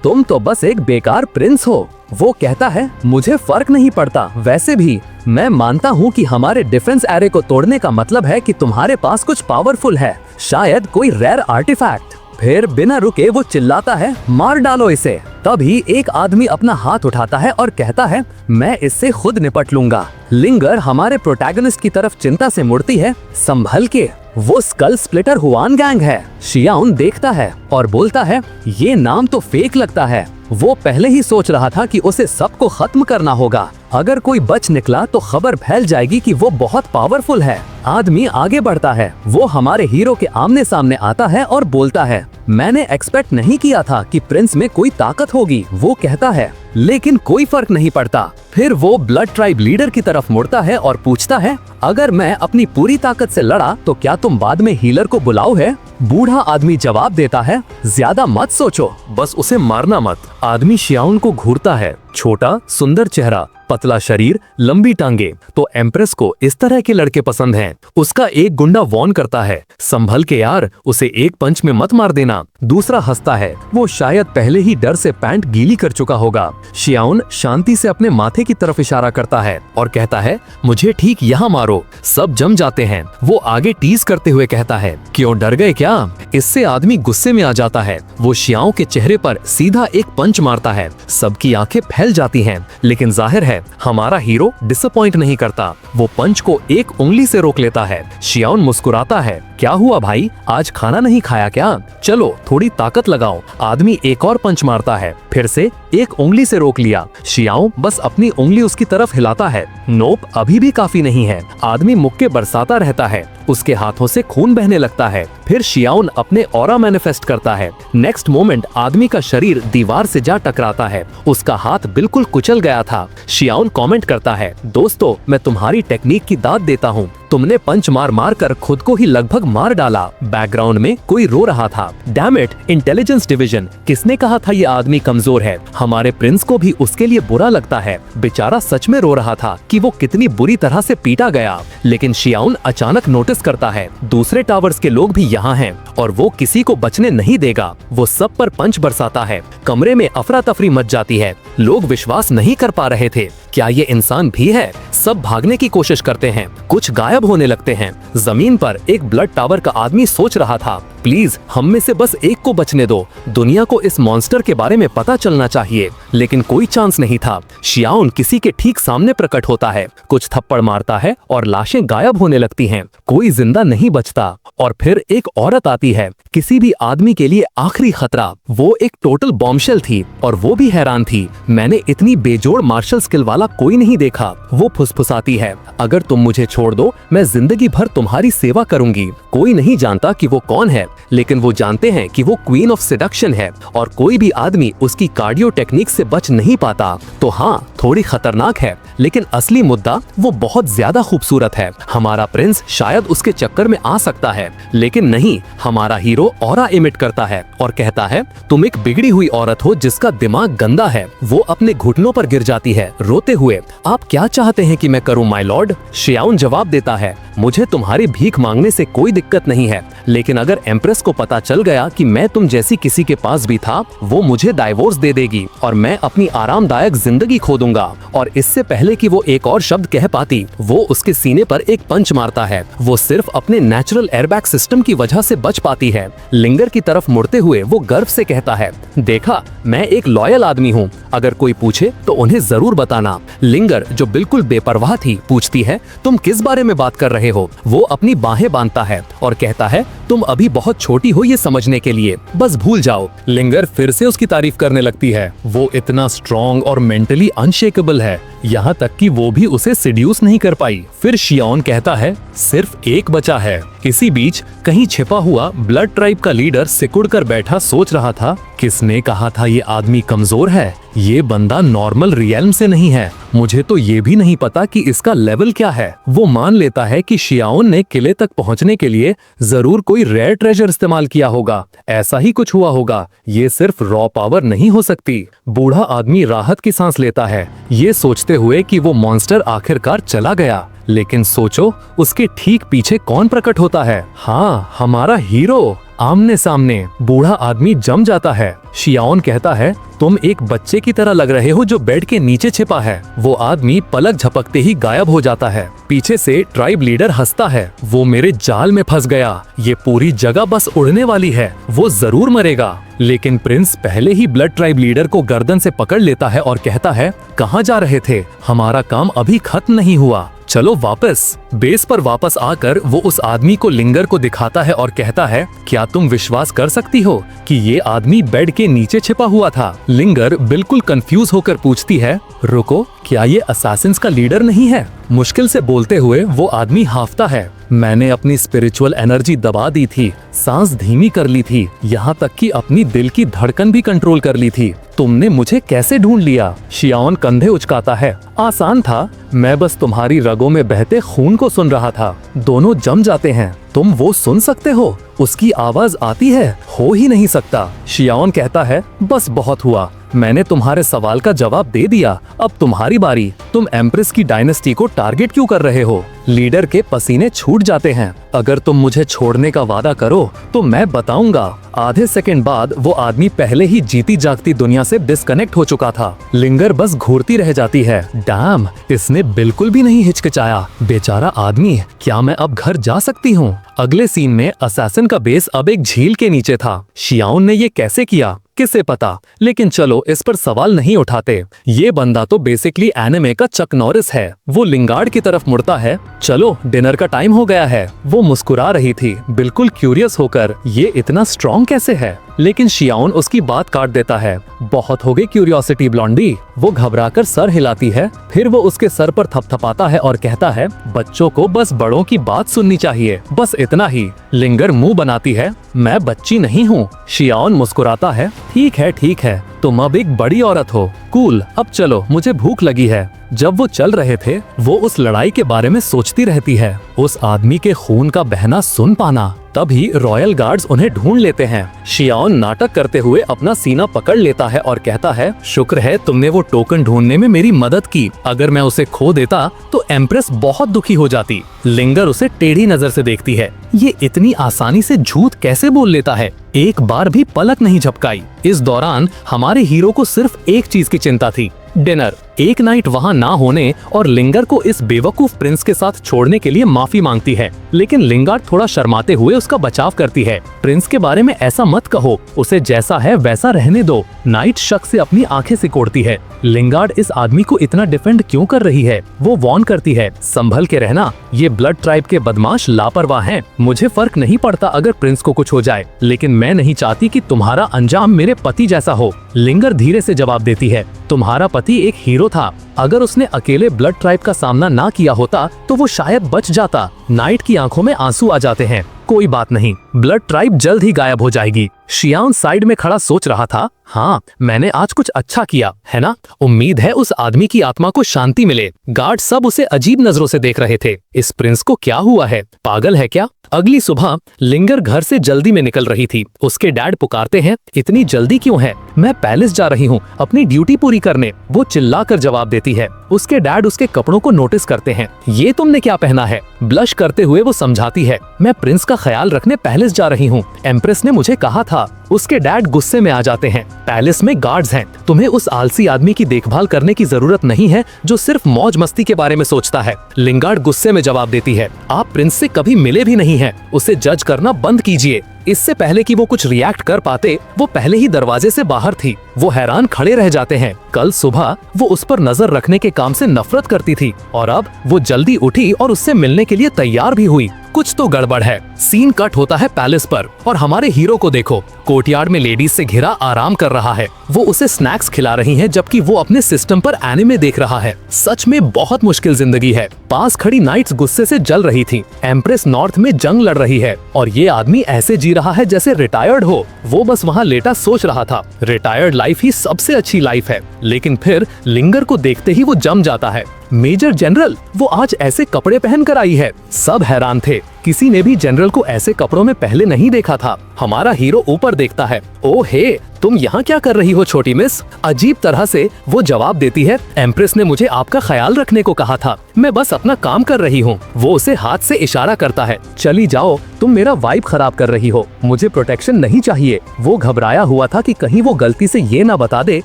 तुम तो बस एक बेकार प्रिंस हो। वो कहता है, मुझे फर्क नहीं पड़ता। वैसे भी मैं मानता हूँ कि हमारे डिफेंस एरे को तोड़ने का मतलब है कि तुम्हारे पास कुछ पावरफुल है, शायद कोई रेयर आर्टिफैक्ट। फिर बिना रुके वो चिल्लाता है, मार डालो इसे। तभी एक आदमी अपना हाथ उठाता है और कहता है, मैं इससे खुद निपट लूंगा। लिंगर हमारे प्रोटैगनिस्ट की तरफ चिंता से मुड़ती है, संभल के, वो स्कल स्प्लिटर हुआन गैंग है। शियाओन देखता है और बोलता है, ये नाम तो फेक लगता है। वो पहले ही सोच रहा था कि उसे सबको खत्म करना होगा। अगर कोई बच निकला तो खबर फैल जाएगी कि वो बहुत पावरफुल है। आदमी आगे बढ़ता है, वो हमारे हीरो के आमने सामने आता है और बोलता है, मैंने एक्सपेक्ट नहीं किया था कि प्रिंस में कोई ताकत होगी। वो कहता है, लेकिन कोई फर्क नहीं पड़ता। फिर वो ब्लड ट्राइब लीडर की तरफ मुड़ता है और पूछता है, अगर मैं अपनी पूरी ताकत से लड़ा तो क्या तुम बाद में हीलर को बुलाओ है? बूढ़ा आदमी जवाब देता है, ज्यादा मत सोचो, बस उसे मारना मत। आदमी शियाओन को घूरता है, छोटा सुंदर चेहरा, पतला शरीर, लंबी टांगे। तो एम्प्रेस को इस तरह के लड़के पसंद हैं। उसका एक गुंडा वॉर्न करता है, संभल के यार, उसे एक पंच में मत मार देना। दूसरा हंसता है, वो शायद पहले ही डर से पैंट गीली कर चुका होगा। शियाओन शांति से अपने माथे की तरफ इशारा करता है और कहता है, मुझे ठीक यहाँ मारो। सब जम जाते हैं। वो आगे टीज करते हुए कहता है, क्यों डर गए क्या? इससे आदमी गुस्से में आ जाता है। वो शियाओ के चेहरे पर सीधा एक पंच मारता है। सबकी आंखें फैल जाती हैं, लेकिन जाहिर है हमारा हीरो डिसअपॉइंट नहीं करता। वो पंच को एक उंगली से रोक लेता है। शियाओन मुस्कुराता है, क्या हुआ भाई, आज खाना नहीं खाया क्या? चलो थोड़ी ताकत लगाओ। आदमी एक और पंच मारता है, फिर से एक उंगली से रोक लिया। शियाओ बस अपनी उंगली उसकी तरफ हिलाता है। नोप, अभी भी काफी नहीं है। आदमी मुक्के बरसाता रहता है, उसके हाथों से खून बहने लगता है। फिर शियाओन अपने ऑरा मैनिफेस्ट करता है। नेक्स्ट मोमेंट आदमी का शरीर दीवार से जा टकराता है। उसका हाथ बिल्कुल कुचल गया था। शियाओन कमेंट करता है, दोस्तों मैं तुम्हारी टेक्निक की दाद देता हूँ, तुमने पंच मार मार कर खुद को ही लगभग मार डाला। बैकग्राउंड में कोई रो रहा था। डैम इट, इंटेलिजेंस डिवीजन, किसने कहा था ये आदमी कमजोर है? हमारे प्रिंस को भी उसके लिए बुरा लगता है। बेचारा सच में रो रहा था कि वो कितनी बुरी तरह से पीटा गया। लेकिन शियाओन अचानक नोटिस करता है, दूसरे टावर्स के लोग भी यहाँ हैं और वो किसी को बचने नहीं देगा। वो सब पर पंच बरसाता है। कमरे में अफरा तफरी मच जाती है। लोग विश्वास नहीं कर पा रहे थे, क्या ये इंसान भी है? सब भागने की कोशिश करते हैं, कुछ गायब होने लगते हैं। जमीन पर एक ब्लड टावर का आदमी सोच रहा था, प्लीज हम में से बस एक को बचने दो। दुनिया को इस मॉन्स्टर के बारे में पता चलना चाहिए। लेकिन कोई चांस नहीं था। शियाओन किसी के ठीक सामने प्रकट होता है, कुछ थप्पड़ मारता है और लाशें गायब होने लगती हैं। कोई जिंदा नहीं बचता। और फिर एक औरत आती है, किसी भी आदमी के लिए आखिरी खतरा। वो एक टोटल बॉम्बशेल थी और वो भी हैरान थी। मैंने इतनी बेजोड़ मार्शल स्किल वाला कोई नहीं देखा। वो फुसफुसाती है, अगर तुम मुझे छोड़ दो मैं जिंदगी भर तुम्हारी सेवा करूंगी। कोई नहीं जानता कि वो कौन है, लेकिन वो जानते हैं कि वो क्वीन ऑफ सेडक्शन है और कोई भी आदमी उसकी कार्डियो टेक्निक से बच नहीं पाता। तो हाँ, थोड़ी खतरनाक है, लेकिन असली मुद्दा वो बहुत ज्यादा खूबसूरत है। हमारा प्रिंस शायद उसके चक्कर में आ सकता है, लेकिन नहीं, हमारा हीरो ऑरा इमिट करता है और कहता है तुम एक बिगड़ी हुई औरत हो जिसका दिमाग गंदा है। वो अपने घुटनों पर गिर जाती है रोते हुए। आप क्या चाहते हैं कि मैं करूं माय लॉर्ड? शियाओन जवाब देता है, मुझे तुम्हारी भीख मांगने से कोई दिक्कत नहीं है, लेकिन अगर एम्प्रेस को पता चल गया कि मैं तुम जैसी किसी के पास भी था, वो मुझे डाइवोर्स दे देगी और मैं अपनी आरामदायक जिंदगी खो दूंगा। और इससे पहले कि वो एक और शब्द कह पाती, वो उसके सीने पर एक पंच मारता है। वो सिर्फ अपने नेचुरल एयरबैग सिस्टम की वजह से बच पाती है। लिंगर की तरफ मुड़ते हुए वो गर्व से कहता है, देखा, मैं एक लॉयल आदमी हूँ। अगर कोई पूछे तो उन्हें जरूर बताना। लिंगर, जो बिल्कुल बेपरवाह थी, पूछती है, तुम किस बारे में बात कर रहे हो? वो अपनी बाहें बांधता है और कहता है, तुम अभी बहुत छोटी हो ये समझने के लिए, बस भूल जाओ। लिंगर फिर से उसकी तारीफ करने लगती है। वो इतना स्ट्रॉन्ग और मेंटली अनशेकेबल है, यहाँ तक कि वो भी उसे सिड्यूस नहीं कर पाई। फिर शियाओन कहता है, सिर्फ एक बचा है। इसी बीच कहीं छिपा हुआ ब्लड ट्राइब का लीडर सिकुड़ कर बैठा सोच रहा था, किसने कहा था ये आदमी कमजोर है? ये बंदा नॉर्मल रियल्म से नहीं है। मुझे तो ये भी नहीं पता कि इसका लेवल क्या है। वो मान लेता है कि शियाओन ने किले तक पहुंचने के लिए जरूर कोई रेयर ट्रेजर इस्तेमाल किया होगा। ऐसा ही कुछ हुआ होगा। ये सिर्फ रॉ पावर नहीं हो सकती। बूढ़ा आदमी राहत की सांस लेता है, ये सोचते हुए कि वो मॉन्स्टर आखिरकार चला गया। लेकिन सोचो, उसके ठीक पीछे कौन प्रकट होता है? हाँ, हमारा हीरो। आमने सामने बूढ़ा आदमी जम जाता है। शियाओन कहता है, तुम एक बच्चे की तरह लग रहे हो जो बेड के नीचे छिपा है। वो आदमी पलक झपकते ही गायब हो जाता है। पीछे से ट्राइब लीडर हंसता है, वो मेरे जाल में फंस गया। ये पूरी जगह बस उड़ने वाली है, वो जरूर मरेगा। लेकिन प्रिंस पहले ही ब्लड ट्राइब लीडर को गर्दन से पकड़ लेता है और कहता है, कहाँ जा रहे थे? हमारा काम अभी खत्म नहीं हुआ, चलो वापस। बेस पर वापस आकर वो उस आदमी को लिंगर को दिखाता है और कहता है, क्या तुम विश्वास कर सकती हो कि ये आदमी बेड के नीचे छिपा हुआ था? लिंगर बिल्कुल कंफ्यूज होकर पूछती है, रुको, क्या ये असैसिन्स का लीडर नहीं है? मुश्किल से बोलते हुए वो आदमी हाफता है, मैंने अपनी स्पिरिचुअल एनर्जी दबा दी थी, सांस धीमी कर ली थी, यहाँ तक कि अपनी दिल की धड़कन भी कंट्रोल कर ली थी। तुमने मुझे कैसे ढूंढ लिया? शियाओन कंधे उचकाता है, आसान था, मैं बस तुम्हारी रगों में बहते खून को सुन रहा था। दोनों जम जाते हैं। तुम वो सुन सकते हो? उसकी आवाज आती है? हो ही नहीं सकता। शियाओन कहता है, बस बहुत हुआ, मैंने तुम्हारे सवाल का जवाब दे दिया, अब तुम्हारी बारी। तुम एम्प्रेस की डायनेस्टी को टारगेट क्यों कर रहे हो? लीडर के पसीने छूट जाते हैं। अगर तुम मुझे छोड़ने का वादा करो तो मैं बताऊंगा। आधे सेकंड बाद वो आदमी पहले ही जीती जागती दुनिया से डिस्कनेक्ट हो चुका था। लिंगर बस घूरती रह जाती है। डैम, इसने बिल्कुल भी नहीं हिचकिचाया। बेचारा आदमी, क्या मैं अब घर जा सकती हूँ? अगले सीन में असैसिन का बेस अब एक झील के नीचे था। शियाओन ने ये कैसे किया किसे पता, लेकिन चलो इस पर सवाल नहीं उठाते। ये बंदा तो बेसिकली एनिमे का चक नॉरिस है। वो लिंगार्ड की तरफ मुड़ता है, चलो डिनर का टाइम हो गया है। वो मुस्कुरा रही थी, बिल्कुल क्यूरियस होकर, ये इतना स्ट्रॉन्ग कैसे है? लेकिन शियाओन उसकी बात काट देता है, बहुत हो गई क्यूरियोसिटी ब्लॉन्डी। वो घबराकर सर हिलाती है, फिर वो उसके सर पर थपथपाता है और कहता है, बच्चों को बस बड़ों की बात सुननी चाहिए, बस इतना ही। लिंगर मुंह बनाती है, मैं बच्ची नहीं हूँ। शियाओन मुस्कुराता है, ठीक है, तुम अब एक बड़ी औरत हो। कूल, अब चलो, मुझे भूख लगी है। जब वो चल रहे थे, वो उस लड़ाई के बारे में सोचती रहती है, उस आदमी के खून का बहना सुन पाना। तभी रॉयल गार्ड्स उन्हें ढूंढ लेते हैं। शियाओन नाटक करते हुए अपना सीना पकड़ लेता है और कहता है, शुक्र है तुमने वो टोकन ढूंढने में मेरी मदद की, अगर मैं उसे खो देता तो एम्प्रेस बहुत दुखी हो जाती। लिंगर उसे टेढ़ी नजर से देखती है, ये इतनी आसानी से झूठ कैसे बोल लेता है? एक बार भी पलक नहीं झपकाई। इस दौरान हमारे हीरो को सिर्फ एक चीज की चिंता थी, डिनर। एक नाइट वहाँ ना होने और लिंगर को इस बेवकूफ प्रिंस के साथ छोड़ने के लिए माफी मांगती है, लेकिन लिंगार्ड थोड़ा शर्माते हुए उसका बचाव करती है। प्रिंस के बारे में ऐसा मत कहो, उसे जैसा है वैसा रहने दो। नाइट शक से अपनी आंखें सिकोड़ती है। लिंगार्ड इस आदमी को इतना डिफेंड क्यों कर रही है? वो वॉर्न करती है, संभल के रहना, ये ब्लड ट्राइब के बदमाश लापरवाह हैं। मुझे फर्क नहीं पड़ता अगर प्रिंस को कुछ हो जाए, लेकिन मैं नहीं चाहती कि तुम्हारा अंजाम मेरे पति जैसा हो। लिंगर धीरे से जवाब देती है, तुम्हारा पति एक हीरो था। अगर उसने अकेले ब्लड ट्राइब का सामना ना किया होता तो वो शायद बच जाता। नाइट की आंखों में आंसू आ जाते हैं। कोई बात नहीं, ब्लड ट्राइब जल्द ही गायब हो जाएगी। शियान साइड में खड़ा सोच रहा था, हाँ मैंने आज कुछ अच्छा किया है ना। उम्मीद है उस आदमी की आत्मा को शांति मिले। गार्ड सब उसे अजीब नजरों से देख रहे थे। इस प्रिंस को क्या हुआ है? पागल है क्या? अगली सुबह लिंगर घर से जल्दी में निकल रही थी। उसके डैड पुकारते हैं, इतनी जल्दी क्यों है? मैं पैलेस जा रही हूँ अपनी ड्यूटी पूरी करने, वो चिल्लाकर जवाब देती है। उसके डैड उसके कपड़ों को नोटिस करते हैं। ये तुमने क्या पहना है? ब्लश करते हुए वो समझाती है, मैं प्रिंस का ख्याल रखने पैलेस जा रही हूँ, एम्प्रेस ने मुझे कहा था। उसके डैड गुस्से में आ जाते हैं, पैलेस में गार्ड्स हैं, तुम्हें उस आलसी आदमी की देखभाल करने की जरूरत नहीं है जो सिर्फ मौज मस्ती के बारे में सोचता है। लिंगार्ड गुस्से में जवाब देती है, आप प्रिंस से कभी मिले भी नहीं हैं, उसे जज करना बंद कीजिए। इससे पहले कि वो कुछ रिएक्ट कर पाते, वो पहले ही दरवाजे से बाहर थी। वो हैरान खड़े रह जाते हैं। कल सुबह वो उस पर नजर रखने के काम से नफरत करती थी और अब वो जल्दी उठी और उससे मिलने के लिए तैयार भी हुई। कुछ तो गड़बड़ है। सीन कट होता है पैलेस पर और हमारे हीरो को देखो, कोर्टयार्ड में लेडीज से घिरा आराम कर रहा है। वो उसे स्नैक्स खिला रही हैं जबकि वो अपने सिस्टम पर एनिमे देख रहा है। सच में बहुत मुश्किल जिंदगी है। पास खड़ी नाइट्स गुस्से से जल रही थी। एम्प्रेस नॉर्थ में जंग लड़ रही है और ये आदमी ऐसे जी रहा है जैसे रिटायर्ड हो। वो बस वहाँ लेटा सोच रहा था, रिटायर्ड लाइफ ही सबसे अच्छी लाइफ है। लेकिन फिर लिंगर को देखते ही वो जम जाता है। मेजर जनरल, वो आज ऐसे कपड़े पहन कर आई है। सब हैरान थे, किसी ने भी जनरल को ऐसे कपड़ों में पहले नहीं देखा था। हमारा हीरो ऊपर देखता है, ओ हे, तुम यहाँ क्या कर रही हो छोटी मिस? अजीब तरह से वो जवाब देती है, एम्प्रेस ने मुझे आपका ख्याल रखने को कहा था, मैं बस अपना काम कर रही हूँ। वो उसे हाथ से इशारा करता है, चली जाओ, तुम मेरा वाइब खराब कर रही हो, मुझे प्रोटेक्शन नहीं चाहिए। वो घबराया हुआ था कि कहीं वो गलती से ये ना बता दे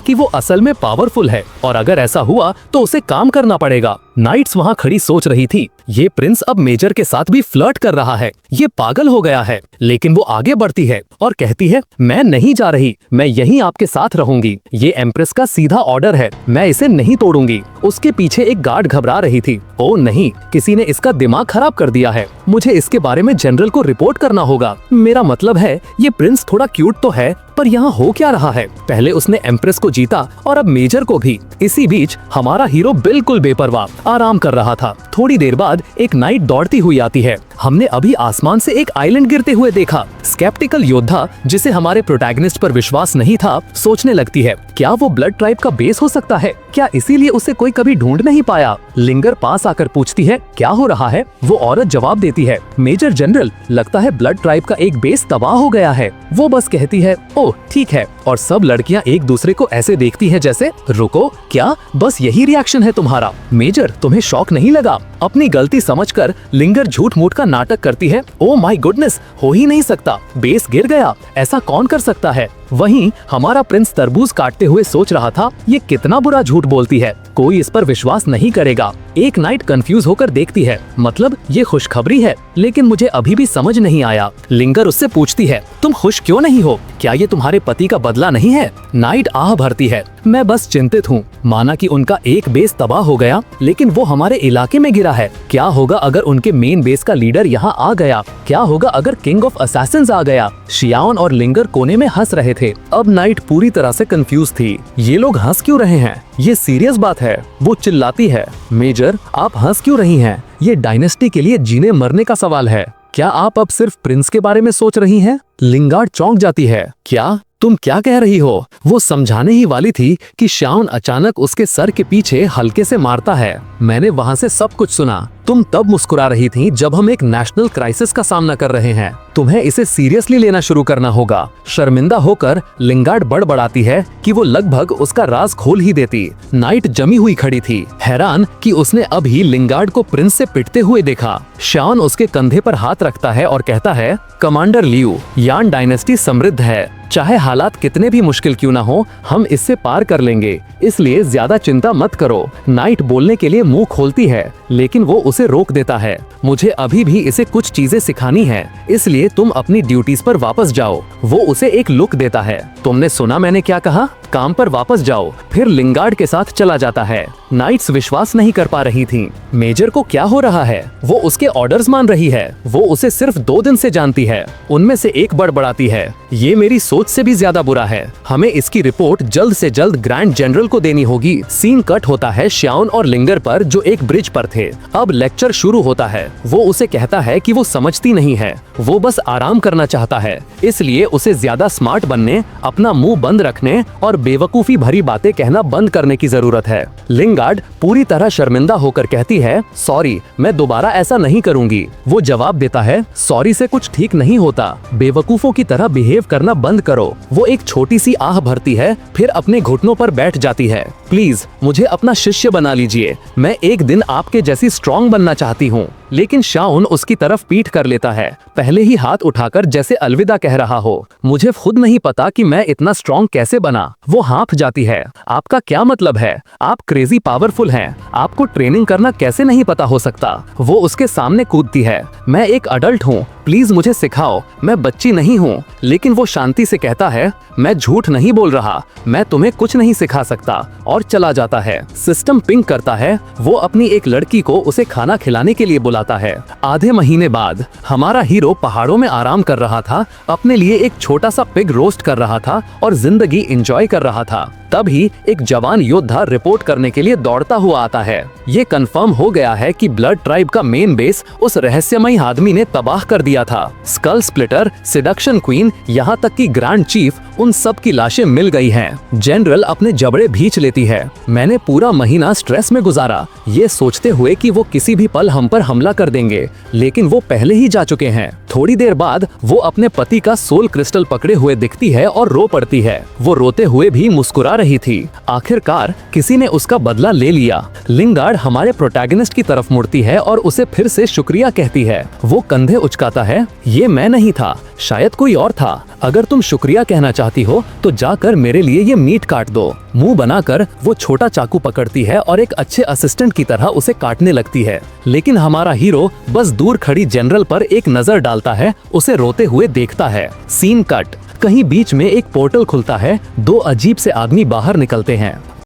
कि वो असल में पावरफुल है और अगर ऐसा हुआ तो उसे काम करना पड़ेगा। नाइट्स वहाँ खड़ी सोच रही थी, ये प्रिंस अब मेजर के साथ भी फ्लर्ट कर रहा है, ये पागल हो गया है। लेकिन वो आगे बढ़ती है और कहती है, मैं नहीं जा रही, मैं यहीं आपके साथ रहूंगी। ये एम्प्रेस का सीधा ऑर्डर है, मैं इसे नहीं तोड़ूंगी। उसके पीछे एक गार्ड घबरा रही थी, ओ नहीं, किसी ने इसका दिमाग खराब कर दिया है, मुझे इसके बारे में जनरल को रिपोर्ट करना होगा। मेरा मतलब है, ये प्रिंस थोड़ा क्यूट तो है, पर यहाँ हो क्या रहा है? पहले उसने एम्प्रेस को जीता और अब मेजर को भी। इसी बीच हमारा हीरो बिल्कुल बेपरवाह आराम कर रहा था। थोड़ी देर बाद एक नाइट दौड़ती हुई आती है। हमने अभी आसमान से एक आइलैंड गिरते हुए देखा। स्केप्टिकल योद्धा, जिसे हमारे प्रोटैगनिस्ट पर विश्वास नहीं था, सोचने लगती है, क्या वो ब्लड ट्राइब का बेस हो सकता है? क्या इसीलिए उसे कोई कभी ढूंढ नहीं पाया? लिंगर पास आकर पूछती है, क्या हो रहा है? वो औरत जवाब देती है, मेजर जनरल, लगता है ब्लड ट्राइब का एक बेस तबाह हो गया है। वो बस कहती है, ओह ठीक है, और सब लड़कियां एक दूसरे को ऐसे देखती हैं जैसे, रुको, क्या बस यही रिएक्शन है तुम्हारा? मेजर, तुम्हें शॉक नहीं लगा? अपनी गलती समझकर लिंगर झूठ मूठ का नाटक करती है, ओ माय गुडनेस, हो ही नहीं सकता, बेस गिर गया, ऐसा कौन कर सकता है? वहीं हमारा प्रिंस तरबूज काटते हुए सोच रहा था, ये कितना बुरा झूठ बोलती है, कोई इस पर विश्वास नहीं करेगा। एक नाइट कंफ्यूज होकर देखती है, मतलब ये खुशखबरी है, लेकिन मुझे अभी भी समझ नहीं आया। लिंगर उससे पूछती है, तुम खुश क्यों नहीं हो? क्या ये तुम्हारे पति का बदला नहीं है? नाइट आह भरती है, मैं बस चिंतित हूँ। माना कि उनका एक बेस तबाह हो गया, लेकिन वो हमारे इलाके में गिरा है। क्या होगा अगर उनके मेन बेस का लीडर यहाँ आ गया? क्या होगा अगर किंग ऑफ असैसिन्स आ गया? शियान और लिंगर कोने में हंस रहे थे। अब नाइट पूरी तरह से कंफ्यूज थी। ये लोग हंस क्यों रहे हैं? ये सीरियस बात है। वो चिल्लाती है, मेजर आप हंस क्यों रही हैं? ये डायनेस्टी के लिए जीने मरने का सवाल है। क्या आप अब सिर्फ प्रिंस के बारे में सोच रही हैं? लिंगार्ड चौंक जाती है, क्या तुम क्या कह रही हो? वो समझाने ही वाली थी कि श्यान अचानक उसके सर के पीछे हल्के से मारता है। मैंने वहाँ से सब कुछ सुना। तुम तब मुस्कुरा रही थी जब हम एक नेशनल क्राइसिस का सामना कर रहे हैं। तुम्हें इसे सीरियसली लेना शुरू करना होगा। शर्मिंदा होकर लिंगार्ड बड़बड़ाती है कि वो लगभग उसका राज खोल ही देती। नाइट जमी हुई खड़ी थी, हैरान कि उसने अभी लिंगार्ड को प्रिंस से पिटते हुए देखा। शॉन उसके कंधे पर हाथ रखता है और कहता है, कमांडर लियू, यान डायनेस्टी समृद्ध है। चाहे हालात कितने भी मुश्किल क्यों ना हो, हम इससे पार कर लेंगे, इसलिए ज्यादा चिंता मत करो। नाइट बोलने के लिए मुंह खोलती है, लेकिन वो उसे रोक देता है। मुझे अभी भी इसे कुछ चीजें सिखानी है, इसलिए तुम अपनी ड्यूटीज पर वापस जाओ। वो उसे एक लुक देता है। तुमने सुना मैंने क्या कहा? काम पर वापस जाओ। फिर लिंगार्ड के साथ चला जाता है। नाइट्स विश्वास नहीं कर पा रही थी। मेजर को क्या हो रहा है? वो उसके ऑर्डर्स मान रही है। वो उसे सिर्फ 2 दिन से जानती है। उनमें से एक बड़बड़ाती है, ये मेरी सोच से भी ज्यादा बुरा है। हमें इसकी रिपोर्ट जल्द से जल्द ग्रैंड जनरल को देनी होगी। सीन कट होता है श्यान और लिंगर पर, जो एक ब्रिज पर थे। अब लेक्चर शुरू होता है। वो उसे कहता है कि वो समझती नहीं है, वो बस आराम करना चाहता है, इसलिए उसे ज्यादा स्मार्ट बनने, अपना मुंह बंद रखने और बेवकूफी भरी बातें कहना बंद करने की जरूरत है। लिंगार्ड पूरी तरह शर्मिंदा होकर कहती है, सॉरी, मैं दोबारा ऐसा नहीं करूंगी। वो जवाब देता है, सॉरी से कुछ ठीक नहीं होता, बेवकूफों की तरह बिहेव करना बंद करो। वो एक छोटी सी आह भरती है, फिर अपने घुटनों पर बैठ जाती है। प्लीज मुझे अपना शिष्य बना लीजिए, मैं एक दिन आपके जैसी स्ट्रॉन्ग बनना चाहती हूँ। लेकिन शाउन उसकी तरफ पीठ कर लेता है, पहले ही हाथ उठाकर जैसे अलविदा कह रहा हो। मुझे खुद नहीं पता कि मैं इतना स्ट्रॉन्ग कैसे बना। वो हाँफ जाती है। आपका क्या मतलब है? आप क्रेजी पावरफुल हैं, आपको ट्रेनिंग करना कैसे नहीं पता हो सकता? वो उसके सामने कूदती है। मैं एक अडल्ट हूँ, प्लीज मुझे सिखाओ, मैं बच्ची नहीं हूँ। लेकिन वो शांति से कहता है, मैं झूठ नहीं बोल रहा, मैं तुम्हें कुछ नहीं सिखा सकता, और चला जाता है। सिस्टम पिंग करता है। वो अपनी एक लड़की को उसे खाना खिलाने के लिए बुलाता है। आधे महीने बाद हमारा हीरो पहाड़ों में आराम कर रहा था, अपने लिए एक छोटा सा पिग रोस्ट कर रहा था और जिंदगी एंजॉय कर रहा था। तभी एक जवान योद्धा रिपोर्ट करने के लिए दौड़ता हुआ आता है। ये कंफर्म हो गया है कि ब्लड ट्राइब का मेन बेस उस रहस्यमयी आदमी ने तबाह कर दिया था। स्कल स्प्लिटर, सिडक्शन क्वीन, यहाँ तक कि ग्रैंड चीफ, उन सब की लाशें मिल गई हैं। जनरल अपने जबड़े भींच लेती है। मैंने पूरा महीना स्ट्रेस में गुजारा, ये सोचते हुए कि वो किसी भी पल हम पर हमला कर देंगे, लेकिन वो पहले ही जा चुके हैं। थोड़ी देर बाद वो अपने पति का सोल क्रिस्टल पकड़े हुए दिखती है और रो पड़ती है। वो रोते हुए भी मुस्कुरा रही थी। आखिरकार किसी ने उसका बदला ले लिया। लिंगार्ड हमारे प्रोटैगनिस्ट की तरफ मुड़ती है और उसे फिर से शुक्रिया कहती है। वो कंधे उचकाता है, ये मैं नहीं था, शायद कोई और था। अगर तुम शुक्रिया कहना चाहती हो तो जाकर मेरे लिए ये मीट काट दो। मुंह बनाकर वो छोटा चाकू पकड़ती है और एक अच्छे असिस्टेंट की तरह उसे काटने लगती है। लेकिन हमारा हीरो बस दूर खड़ी जनरल पर एक नजर डालता है, उसे रोते हुए देखता है। Scene cut. कहीं बीच में एक पोर्टल खुलता है। 2 अजीब से आदमी बाहर निकलते हैं